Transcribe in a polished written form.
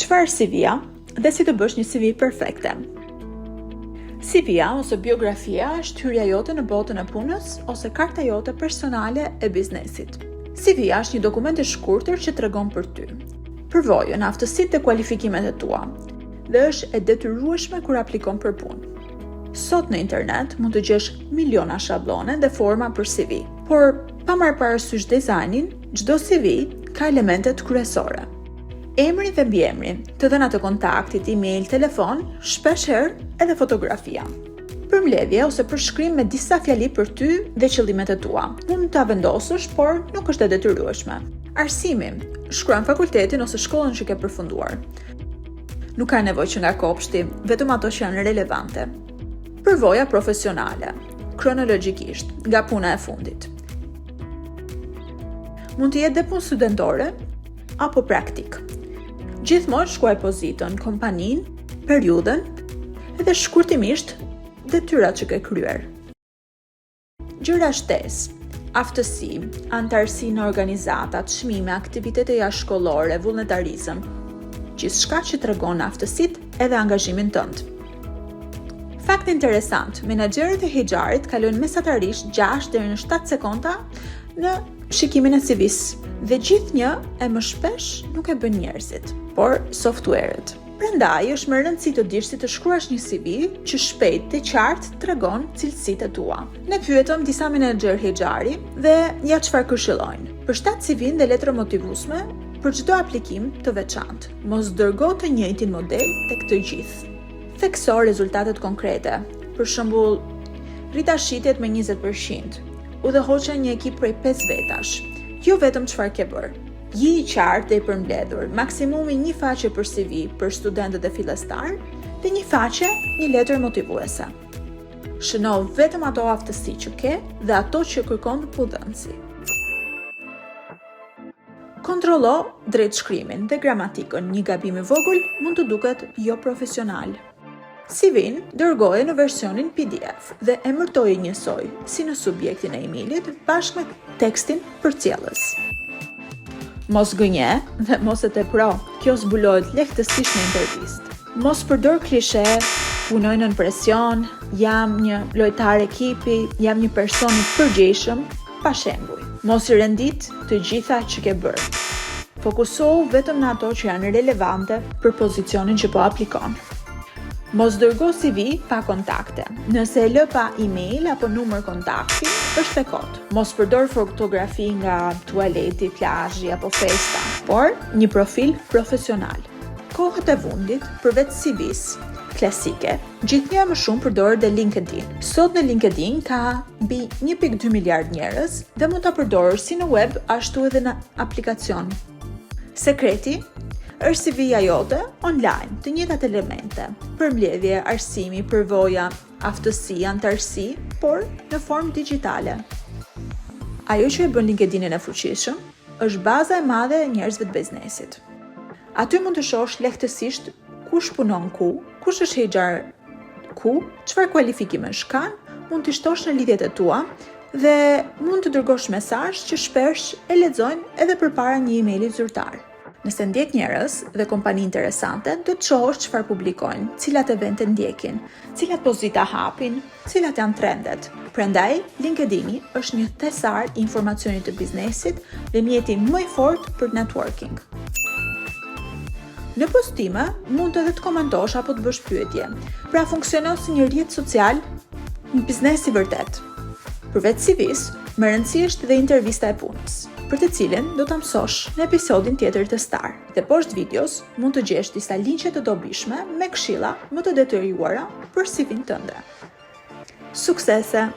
Çfarë CV-a dhe si të bësh një CV perfekte? CV-a ose biografia është hyrja jote në botën e punës ose karta jote personale e biznesit. CV-a është një dokument i shkurtër që tregon për ty, përvojën, aftësitë dhe kualifikimet e tua, dhe është e detyrueshme kur aplikon për punë. Sot në internet mund të gjesh miliona shablone dhe forma për CV, por pa marrë parasysh dizajnin, çdo CV ka elementet kryesore. Emri dhe mbiemri, të dhënat e kontaktit, email, telefon, shpeshherë edhe fotografia. Përmbledhje ose përshkrim me disa fjali për ty dhe qëllimet e tua. Mund ta vendosësh, por nuk është e detyrueshme. Arsimi, shkruan fakultetin ose shkollën që ke përfunduar. Nuk ka nevojë që nga kopshti, vetëm ato që janë relevante. Përvoja profesionale, kronologjikisht, nga puna e fundit. Mund të jetë dhe punë studentore apo praktik. Gjithmonë shkruaj pozitën, kompaninë, periudhën dhe shkurtimisht detyrat që ke kryer. Gjëra shtesë, aftësi, antarësi në organizata, çmime, aktivitete jashtëshkollore, vullnetarizëm, gjithçka që tregon aftësitë edhe angazhimin tënd. Fakt interesant, menaxherët e HR-it kalojnë mesatarisht 6 deri në 7 sekonda në shikimin e CV-s dhe gjithnjë e më shpesh nuk e bën njerëzit, por software-et. Prandaj është më rëndësi të dish si të shkruash një CV që shpejt dhe qartë tregon cilësitë e tua. Ne pyetëm disa menaxher HR-i dhe ja çfarë këshillojnë. Përshtat CV-n dhe letra motivuesme për çdo aplikim të veçantë. Mos dërgo të njëjtin model tek të gjithë. Thekso rezultatet konkrete. Për shembull, rrita shitjet me 20%. Udhëhoqja një ekip prej 5 vetash. Jo vetëm çfarë ke bërë. Je i qartë dhe i përmbledhur, maksimumi një faqe për CV për studentët e fillestar dhe një faqe, një letër motivuese. Shëno vetëm ato aftësi që ke dhe ato që kërkon punëdhënësi. Kontrollo drejt shkrimin dhe gramatikën. Një gabim i vogël mund të duket jo profesional. CV-n dërgoje në versionin PDF dhe emërtoje njësoj, si në subjektin e emailit, bashkë me tekstin përcjellës. Mos gënje dhe mos e tepro, kjo zbulohet lehtësisht në intervistë. Mos përdor klishe, punoj nën presion, jam një lojtar ekipi, jam një person i përgjegjshëm, pa shembuj. Mos i rendit të gjitha që ke bërë. Fokusohu vetëm në ato që janë relevante për pozicionin që po aplikon. Mos dërgo CV pa kontakte. Nëse e lë pa email apo numër kontakti, është pekot. Mos përdor fotografi nga tualeti, plazhi apo festa, por një profil profesional. Kohët e fundit, përveç CV-s klasike, gjithnjë më shumë përdor dhe LinkedIn. Sot në LinkedIn ka mbi 1.2 miliard njerëz dhe mund ta përdorësh si në web ashtu edhe në aplikacion. Sekreti është CV-ja jote online, të njëjtat elemente, përmbledhje, arsimi, përvoja, aftësi, antarësi, por në formë digjitale. Ajo që e bën LinkedIn-in e fuqishëm është baza e madhe e njerëzve të biznesit. Aty mund të shohësh lehtësisht kush punon ku, kush është HR ku, çfarë kualifikimesh kanë, mund t'i shtosh në lidhjet e tua dhe mund të dërgosh mesazh që shpesh e lexojnë edhe përpara një emaili zyrtar. Nëse ndjek njerëz dhe kompani interesante, do të shohësh çfarë publikojnë, cilat evente ndjekin, cilat pozita hapin, cilat janë trendet. Prandaj, LinkedIn-i është një thesar i informacionit të biznesit dhe mjeti më i fortë për networking. Në postime, mund edhe të komentosh apo të bësh pyetje. Pra funksionon si një rrjet social në biznes i vërtet. Përveç CV-s, më rëndësi është dhe intervista e punës, për të cilën do ta mësosh në episodin tjetër të Star. Dhe poshtë videos mund të gjesh disa linqe të dobishme me këshilla më të detyruara për CV-n tënde. Suksese!